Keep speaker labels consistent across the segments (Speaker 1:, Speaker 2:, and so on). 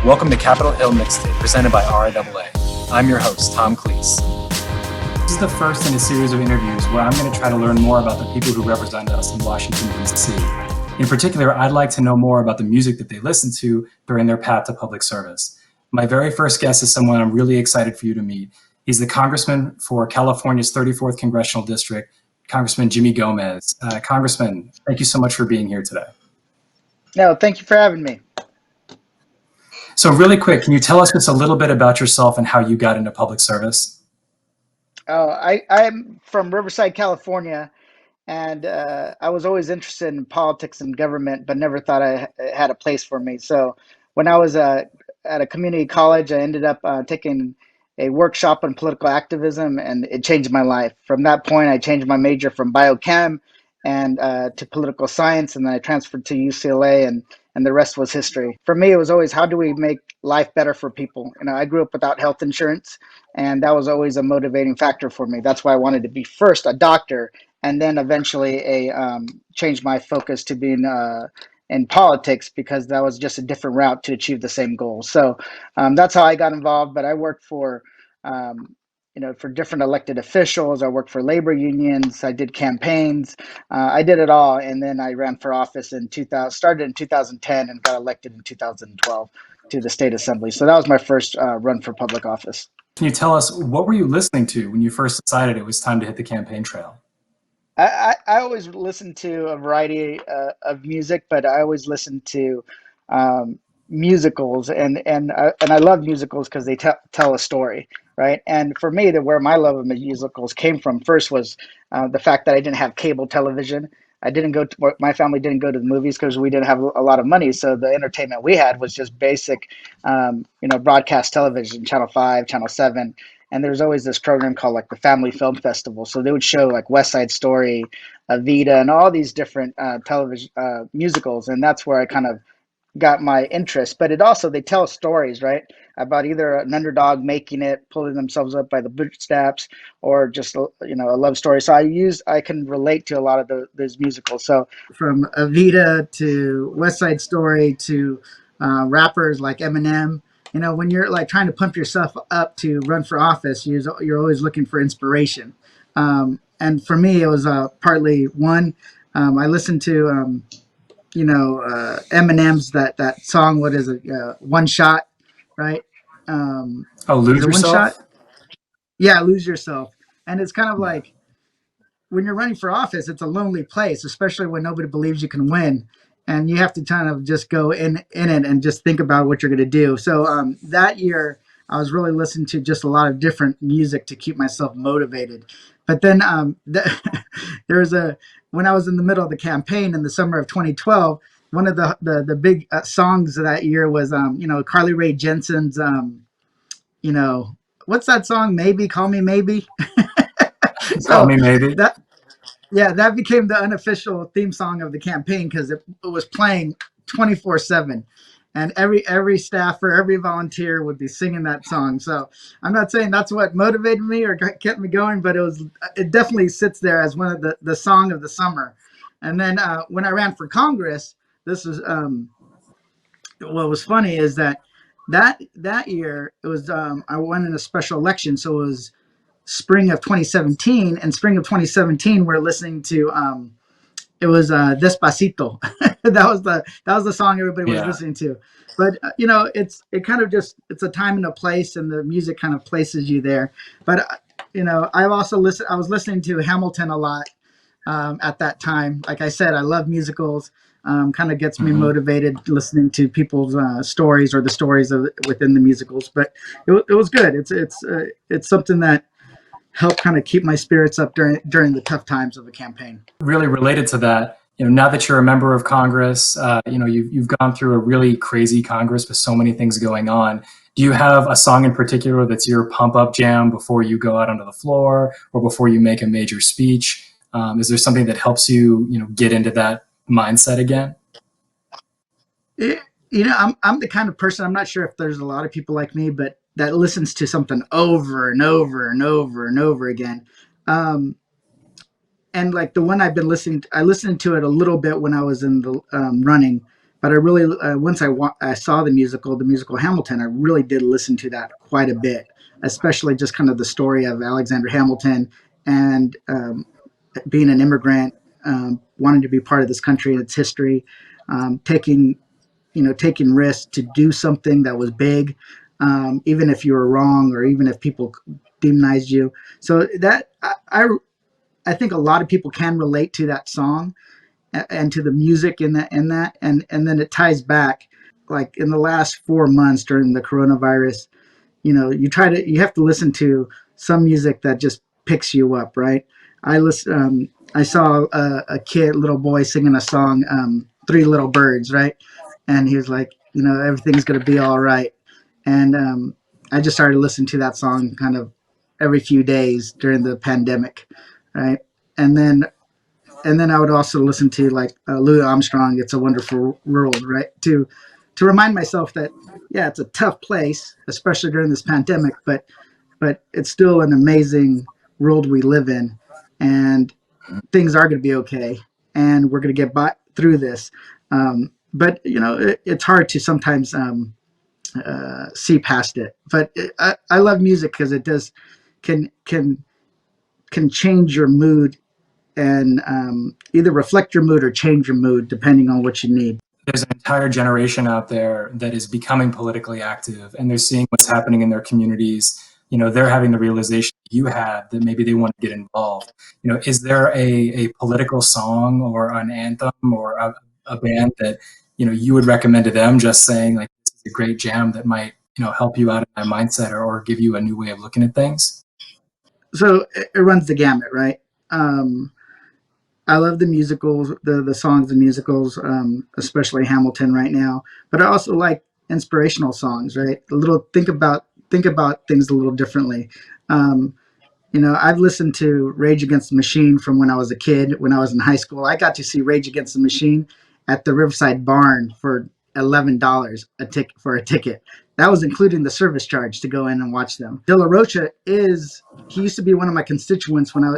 Speaker 1: Welcome to Capitol Hill Mixtape, presented by RIAA. I'm your host, Tom Cleese. This is the first in a series of interviews where I'm going to try to learn more about the people who represent us in Washington, D.C. In particular, I'd like to know more about the music that they listen to during their path to public service. My very first guest is someone I'm really excited for you to meet. He's the Congressman for California's 34th Congressional District, Congressman Jimmy Gomez. Congressman, thank you so much for being here today.
Speaker 2: No, thank you for having me.
Speaker 1: So really quick, can you tell us just a little bit about yourself and how you got into public service?
Speaker 2: I'm from Riverside, California, and I was always interested in politics and government, but never thought it had a place for me. So when I was at a community college, I ended up taking a workshop on political activism, and it changed my life. From that point, I changed my major from biochem and to political science, and then I transferred to UCLA, and the rest was history. For me, it was always, how do we make life better for people? You know, I grew up without health insurance, and that was always a motivating factor for me. That's why I wanted to be first a doctor, and then eventually change my focus to being in politics, because that was just a different route to achieve the same goal. So that's how I got involved. But I worked for for different elected officials. I worked for labor unions. I did campaigns. I did it all, and then I ran for office in 2000. Started in 2010 and got elected in 2012 to the state assembly. So that was my first run for public office.
Speaker 1: Can you tell us, what were you listening to when you first decided it was time to hit the campaign trail?
Speaker 2: I always listened to a variety of music, but I always listened to musicals, and I love musicals because they tell a story, right? And for me, where my love of musicals came from first was the fact that I didn't have cable television. My family didn't go to the movies because we didn't have a lot of money. So the entertainment we had was just basic, broadcast television, Channel 5, Channel 7. And there was always this program called like the Family Film Festival. So they would show like West Side Story, Evita, and all these different television musicals. And that's where I kind of got my interest. But they tell stories, right, about either an underdog making it, pulling themselves up by the bootstraps, or just a love story. So I can relate to a lot of those musicals. So from Evita to West Side Story to rappers like Eminem. When you're like trying to pump yourself up to run for office, you're always looking for inspiration. And for me, it was partly one. I listened to Eminem's that song. What is it? One Shot, right?
Speaker 1: Lose Yourself.
Speaker 2: One Shot. Yeah, Lose Yourself. And it's kind of like, when you're running for office, it's a lonely place, especially when nobody believes you can win. And you have to kind of just go in it and just think about what you're going to do. So that year, I was really listening to just a lot of different music to keep myself motivated. But then when I was in the middle of the campaign in the summer of 2012, one of the big songs of that year was, Carly Rae Jepsen's, what's that song? Maybe, Call Me Maybe.
Speaker 1: Call Me Maybe.
Speaker 2: That became the unofficial theme song of the campaign, because it was playing 24/7, and every staffer, every volunteer would be singing that song. So I'm not saying that's what motivated me or kept me going, but it definitely sits there as one of the song of the summer. And then when I ran for Congress, this was what was funny is that year it was I won in a special election, so it was spring of 2017, and spring of 2017 we're listening to it was Despacito. that was the song everybody was listening to. But it's a time and a place, and the music kind of places you there. But I was listening to Hamilton a lot at that time. Like I said, I love musicals. Kind of gets me motivated listening to people's stories, or the stories within the musicals. But it was good. It's something that help kind of keep my spirits up during the tough times of the campaign.
Speaker 1: Really related to that, now that you're a member of Congress, you've gone through a really crazy Congress with so many things going on. Do you have a song in particular that's your pump up jam before you go out onto the floor or before you make a major speech? Is there something that helps you, get into that mindset again?
Speaker 2: I'm the kind of person, I'm not sure if there's a lot of people like me, but that listens to something over and over and over and over again. And like the one I've been listening to, I listened to it a little bit when I was in the running, But I really, once I saw the musical Hamilton, I really did listen to that quite a bit, especially just kind of the story of Alexander Hamilton and being an immigrant, wanting to be part of this country and its history, taking taking risks to do something that was big, even if you were wrong or even if people demonized you. So that I think a lot of people can relate to that song and to the music in that and then it ties back like in the last 4 months during the coronavirus. You have to listen to some music that just picks you up, right? I saw a kid, little boy, singing a song, Three Little Birds, right? And he was like, everything's gonna be all right. And I just started listening to that song kind of every few days during the pandemic, right? And then I would also listen to like Louis Armstrong, "It's a Wonderful World," right? To remind myself that yeah, it's a tough place, especially during this pandemic, but it's still an amazing world we live in, and things are going to be okay, and we're going to get by through this. But it's hard to sometimes see past it. But I love music because it does can can can change your mood and either reflect your mood or change your mood depending on what you need.
Speaker 1: There's an entire generation out there that is becoming politically active and they're seeing what's happening in their communities. They're having the realization you had that maybe they want to get involved. Is there a political song or an anthem or a band that, you would recommend to them, just saying like, this is a great jam that might, help you out in that mindset or give you a new way of looking at things?
Speaker 2: So it runs the gamut, right? Um, I love the musicals, the songs and musicals, especially Hamilton right now. But I also like inspirational songs, right? A little think about things a little differently. Um, I've listened to Rage Against the Machine from when I was a kid. When I was in high school, I got to see Rage Against the Machine at the Riverside Barn for $11 for a ticket. That was including the service charge to go in and watch them. De La Rocha is he used to be one of my constituents when I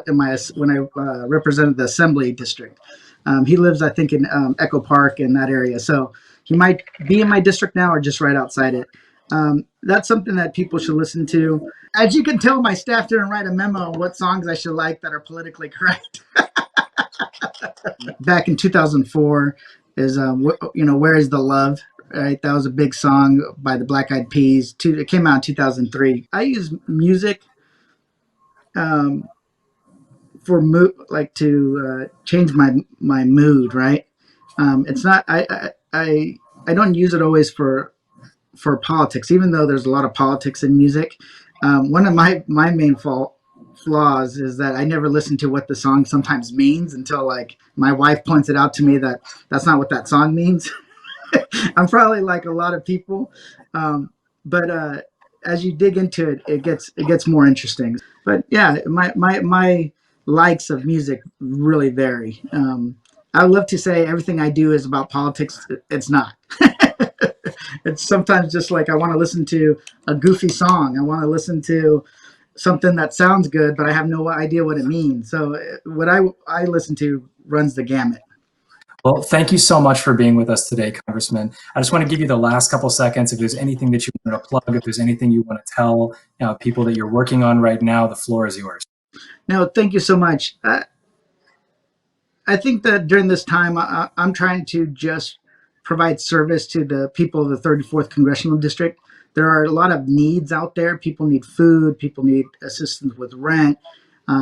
Speaker 2: represented the Assembly district. He lives, I think, in Echo Park in that area. So he might be in my district now or just right outside it. That's something that people should listen to. As you can tell, my staff didn't write a memo on what songs I should like that are politically correct. Back in 2004 is Where Is the Love, right? That was a big song by the Black Eyed Peas. It came out in 2003. I use music um, for like to change my mood, right? It's not I don't use it always for politics, even though there's a lot of politics in music. One of my main flaws is that I never listen to what the song sometimes means until like my wife points it out to me that that's not what that song means. I'm probably like a lot of people, but as you dig into it, it gets more interesting. But yeah, my likes of music really vary. I would love to say everything I do is about politics. It's not. It's sometimes just like I want to listen to a goofy song. I want to listen to something that sounds good, but I have no idea what it means. So what I listen to runs the gamut.
Speaker 1: Well, thank you so much for being with us today, Congressman. I just want to give you the last couple seconds. If there's anything that you want to plug, if there's anything you want to tell people that you're working on right now, the floor is yours.
Speaker 2: No, thank you so much. I think that during this time, I'm trying to just provide service to the people of the 34th Congressional District. There are a lot of needs out there. People need food. People need assistance with rent.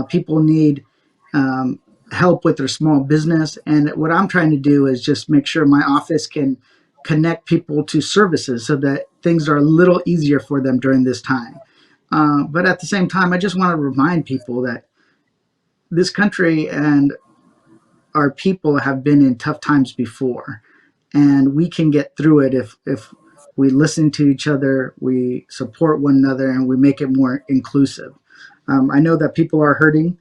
Speaker 2: People need help with their small business. And what I'm trying to do is just make sure my office can connect people to services so that things are a little easier for them during this time. But at the same time, I just want to remind people that this country and our people have been in tough times before, and we can get through it if we listen to each other, we support one another, and we make it more inclusive. I know that people are hurting.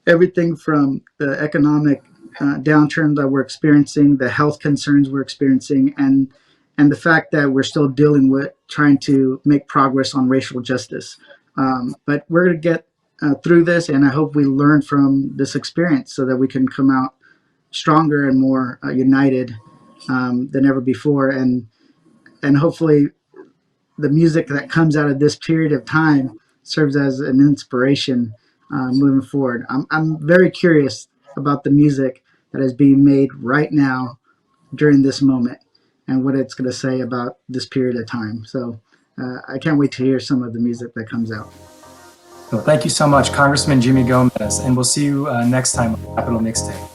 Speaker 2: Everything from the economic downturn that we're experiencing, the health concerns we're experiencing, and the fact that we're still dealing with trying to make progress on racial justice. But we're going to get through this, and I hope we learn from this experience so that we can come out stronger and more united than ever before, and hopefully the music that comes out of this period of time serves as an inspiration moving forward. I'm very curious about the music that is being made right now during this moment and what it's going to say about this period of time. So I can't wait to hear some of the music that comes out.
Speaker 1: Well, thank you so much, Congressman Jimmy Gomez, and we'll see you next time on Capital Mixtape.